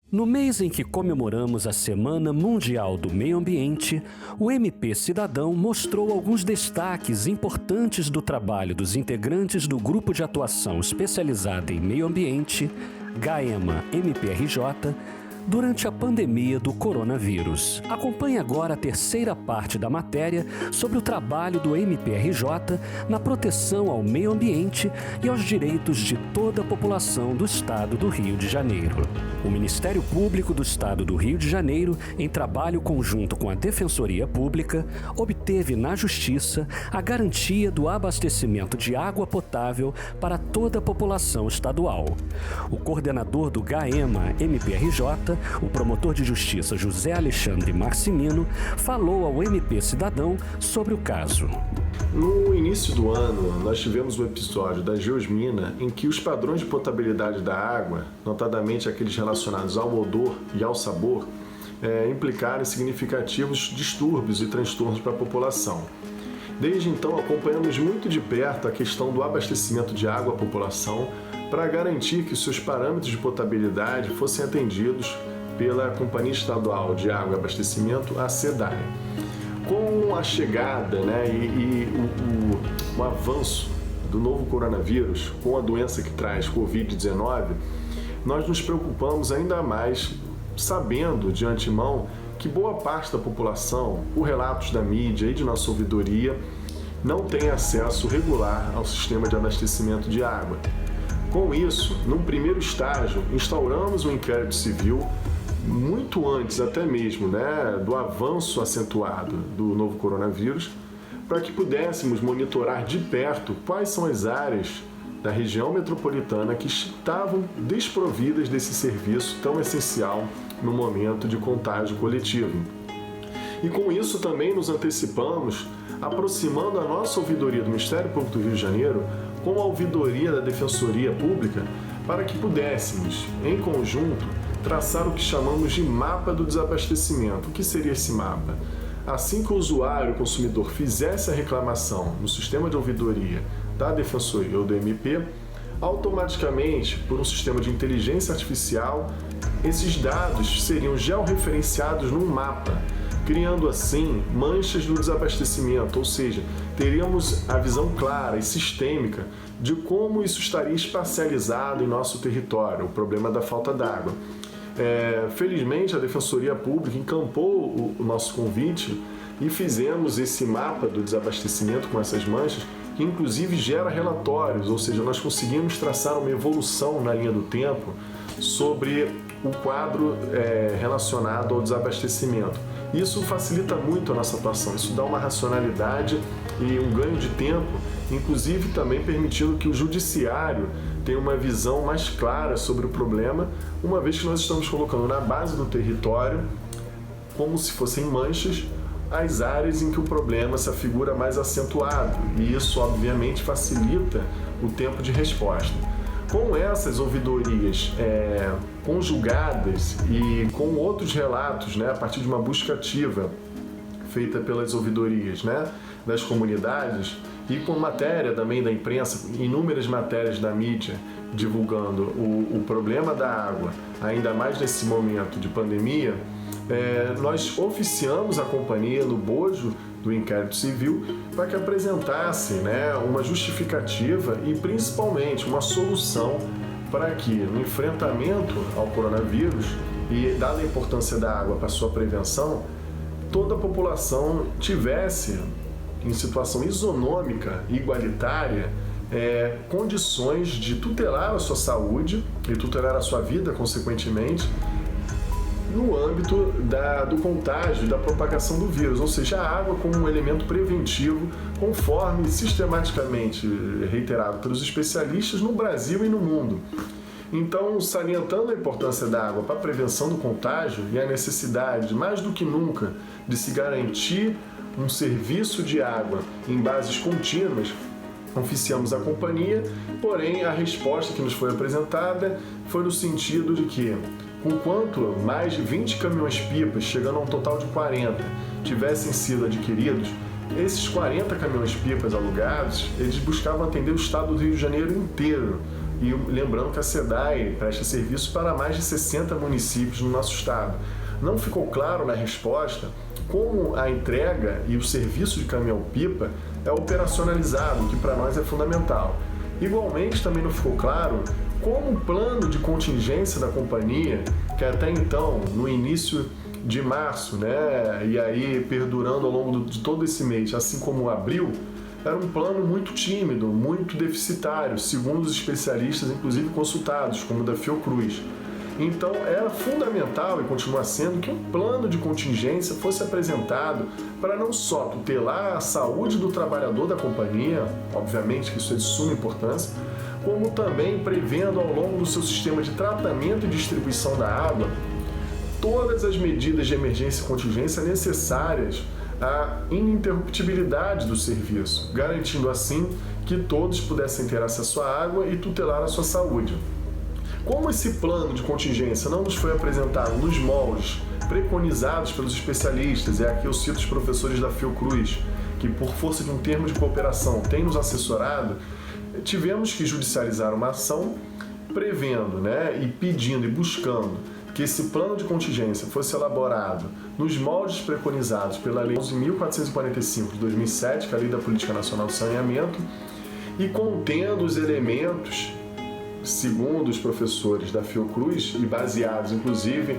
No mês em que comemoramos a Semana Mundial do Meio Ambiente, o MP Cidadão mostrou alguns destaques importantes do trabalho dos integrantes do Grupo de Atuação Especializada em Meio Ambiente, GAEMA-MPRJ, durante a pandemia do coronavírus. Acompanhe agora a terceira parte da matéria sobre o trabalho do MPRJ na proteção ao meio ambiente e aos direitos de toda a população do Estado do Rio de Janeiro. O Ministério Público do Estado do Rio de Janeiro, em trabalho conjunto com a Defensoria Pública, obteve na Justiça a garantia do abastecimento de água potável para toda a população estadual. O coordenador do GAEMA-MPRJ, o promotor de justiça José Alexandre Maximino, falou ao MP Cidadão sobre o caso. No início do ano, nós tivemos o episódio da Geosmina, em que os padrões de potabilidade da água, notadamente aqueles relacionados ao odor e ao sabor, implicaram em significativos distúrbios e transtornos para a população. Desde então, acompanhamos muito de perto a questão do abastecimento de água à população para garantir que os seus parâmetros de potabilidade fossem atendidos pela Companhia Estadual de Água e Abastecimento, a SEDAI. Com a chegada e o avanço do novo coronavírus, com a doença que traz Covid-19, nós nos preocupamos ainda mais, sabendo de antemão que boa parte da população, por relatos da mídia e de nossa ouvidoria, não tem acesso regular ao sistema de abastecimento de água. Com isso, num primeiro estágio, instauramos um inquérito civil muito antes até mesmo do avanço acentuado do novo coronavírus, para que pudéssemos monitorar de perto quais são as áreas da região metropolitana que estavam desprovidas desse serviço tão essencial no momento de contágio coletivo. E com isso também nos antecipamos, aproximando a nossa ouvidoria do Ministério Público do Rio de Janeiro com a ouvidoria da Defensoria Pública, para que pudéssemos, em conjunto, traçar o que chamamos de mapa do desabastecimento. O que seria esse mapa? Assim que o usuário, o consumidor, fizesse a reclamação no sistema de ouvidoria da Defensoria ou do MP, automaticamente, por um sistema de inteligência artificial, esses dados seriam georreferenciados num mapa, criando assim manchas do desabastecimento, ou seja, teríamos a visão clara e sistêmica de como isso estaria espacializado em nosso território, o problema da falta d'água. Felizmente, a Defensoria Pública encampou o nosso convite e fizemos esse mapa do desabastecimento com essas manchas, que inclusive gera relatórios, ou seja, nós conseguimos traçar uma evolução na linha do tempo sobre o quadro relacionado ao desabastecimento. Isso facilita muito a nossa atuação, isso dá uma racionalidade e um ganho de tempo, inclusive também permitindo que o judiciário tenha uma visão mais clara sobre o problema, uma vez que nós estamos colocando na base do território, como se fossem manchas, as áreas em que o problema se afigura mais acentuado, e isso obviamente facilita o tempo de resposta. Com essas ouvidorias conjugadas e com outros relatos, a partir de uma busca ativa feita pelas ouvidorias das comunidades e com matéria também da imprensa, inúmeras matérias da mídia divulgando o problema da água, ainda mais nesse momento de pandemia, nós oficiamos a companhia no bojo do inquérito civil para que apresentasse uma justificativa e principalmente uma solução para que no enfrentamento ao coronavírus e dada a importância da água para sua prevenção, toda a população tivesse em situação isonômica e igualitária condições de tutelar a sua saúde e tutelar a sua vida consequentemente no âmbito do contágio e da propagação do vírus, ou seja, a água como um elemento preventivo, conforme sistematicamente reiterado pelos especialistas no Brasil e no mundo. Então, salientando a importância da água para a prevenção do contágio e a necessidade, mais do que nunca, de se garantir um serviço de água em bases contínuas, oficiamos a companhia, porém a resposta que nos foi apresentada foi no sentido de que, enquanto mais de 20 caminhões-pipas, chegando a um total de 40, tivessem sido adquiridos, esses 40 caminhões-pipas alugados, eles buscavam atender o estado do Rio de Janeiro inteiro, E lembrando que a SEDAI presta serviço para mais de 60 municípios no nosso estado. Não ficou claro na resposta como a entrega e o serviço de caminhão-pipa é operacionalizado, que para nós é fundamental. Igualmente, também não ficou claro como o plano de contingência da companhia, que até então, no início de março, né, e aí perdurando ao longo de todo esse mês, assim como abril, era um plano muito tímido, muito deficitário, segundo os especialistas, inclusive consultados, como o da Fiocruz. Então, era fundamental, e continua sendo, que um plano de contingência fosse apresentado para não só tutelar a saúde do trabalhador da companhia, obviamente que isso é de suma importância, como também prevendo ao longo do seu sistema de tratamento e distribuição da água todas as medidas de emergência e contingência necessárias à ininterruptibilidade do serviço, garantindo assim que todos pudessem ter acesso à água e tutelar a sua saúde. Como esse plano de contingência não nos foi apresentado nos moldes preconizados pelos especialistas, e aqui eu cito os professores da Fiocruz, que por força de um termo de cooperação têm nos assessorado, tivemos que judicializar uma ação prevendo, né, e pedindo e buscando que esse plano de contingência fosse elaborado nos moldes preconizados pela Lei 11.445 de 2007, que é a Lei da Política Nacional de Saneamento, e contendo os elementos, segundo os professores da Fiocruz, e baseados, inclusive,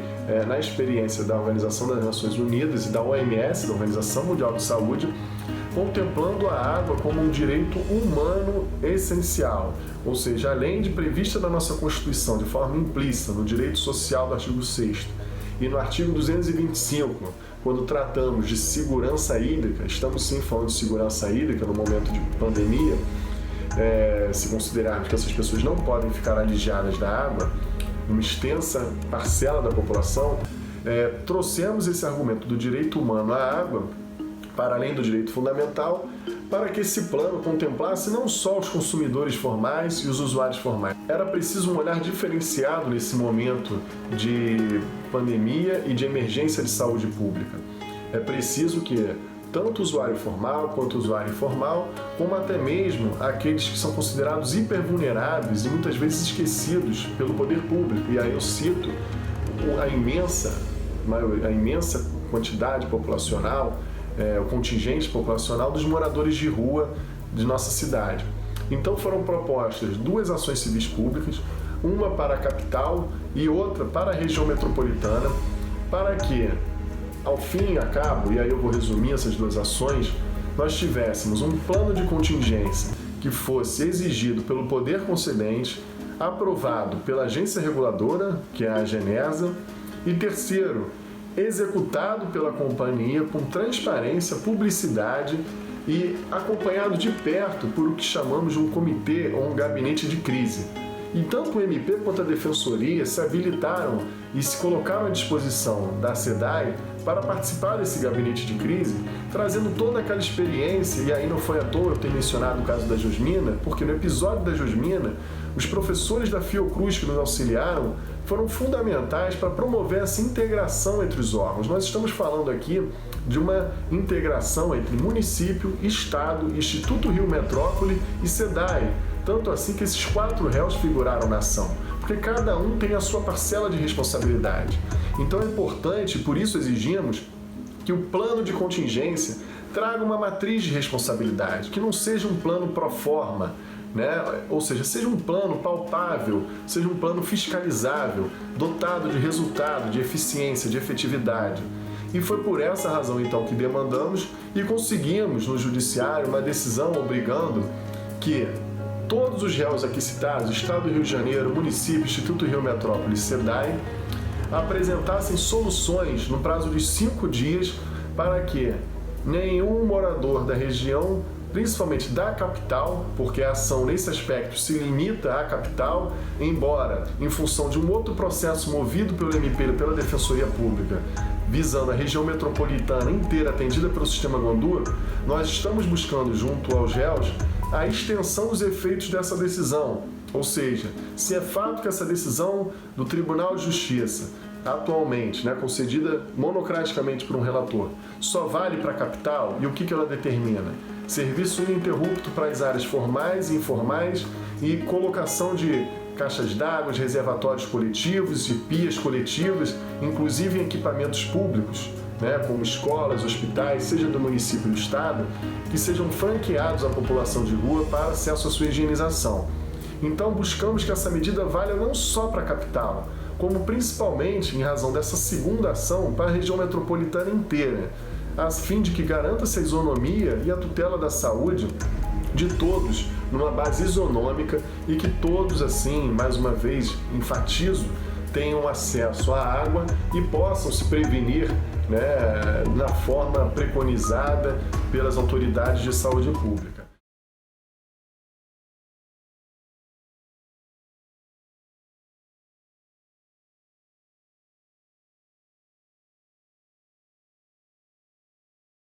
na experiência da Organização das Nações Unidas e da OMS, da Organização Mundial de Saúde, contemplando a água como um direito humano essencial, ou seja, além de prevista na nossa Constituição de forma implícita no direito social do artigo 6º e no artigo 225, quando tratamos de segurança hídrica, estamos sim falando de segurança hídrica no momento de pandemia, se considerarmos que essas pessoas não podem ficar alijadas da água, uma extensa parcela da população, trouxemos esse argumento do direito humano à água para além do direito fundamental, para que esse plano contemplasse não só os consumidores formais e os usuários formais. Era preciso um olhar diferenciado nesse momento de pandemia e de emergência de saúde pública. É preciso que tanto o usuário formal quanto o usuário informal, como até mesmo aqueles que são considerados hipervulneráveis e muitas vezes esquecidos pelo poder público, e aí eu cito a imensa quantidade populacional, o contingente populacional dos moradores de rua de nossa cidade. Então foram propostas 2 ações civis públicas, uma para a capital e outra para a região metropolitana, para que, ao fim e a cabo, e aí eu vou resumir essas 2 ações, nós tivéssemos um plano de contingência que fosse exigido pelo poder concedente, aprovado pela agência reguladora, que é a AGENESA, e terceiro, executado pela companhia com transparência, publicidade e acompanhado de perto por o que chamamos de um comitê ou um gabinete de crise. E tanto o MP quanto a Defensoria se habilitaram e se colocaram à disposição da SEDAI para participar desse gabinete de crise, trazendo toda aquela experiência, e aí não foi à toa eu ter mencionado o caso da Josmina, porque no episódio da Josmina, os professores da Fiocruz que nos auxiliaram foram fundamentais para promover essa integração entre os órgãos. Nós estamos falando aqui de uma integração entre município, Estado, Instituto Rio Metrópole e SEDAI, tanto assim que esses 4 réus figuraram na ação, porque cada um tem a sua parcela de responsabilidade. Então é importante, por isso exigimos que o plano de contingência traga uma matriz de responsabilidade, que não seja um plano pro forma, né? Ou seja, seja um plano palpável, seja um plano fiscalizável, dotado de resultado, de eficiência, de efetividade. E foi por essa razão, então, que demandamos e conseguimos no Judiciário uma decisão obrigando que todos os réus aqui citados, Estado do Rio de Janeiro, município, Instituto Rio Metrópole e SEDAI, apresentassem soluções no prazo de 5 dias para que nenhum morador da região, principalmente da capital, porque a ação nesse aspecto se limita à capital, embora em função de um outro processo movido pelo MP e pela Defensoria Pública, visando a região metropolitana inteira atendida pelo Sistema Gondur, nós estamos buscando junto aos réus a extensão dos efeitos dessa decisão. Ou seja, se é fato que essa decisão do Tribunal de Justiça atualmente, né, concedida monocraticamente por um relator, só vale para a capital? E o que ela determina? Serviço ininterrupto para as áreas formais e informais e colocação de caixas d'água, reservatórios coletivos e pias coletivas, inclusive em equipamentos públicos, né, como escolas, hospitais, seja do município ou do estado, que sejam franqueados à população de rua para acesso à sua higienização. Então buscamos que essa medida valha não só para a capital, como principalmente, em razão dessa segunda ação, para a região metropolitana inteira, a fim de que garanta-se a isonomia e a tutela da saúde de todos numa base isonômica e que todos, assim, mais uma vez, enfatizo, tenham acesso à água e possam se prevenir, né, na forma preconizada pelas autoridades de saúde pública.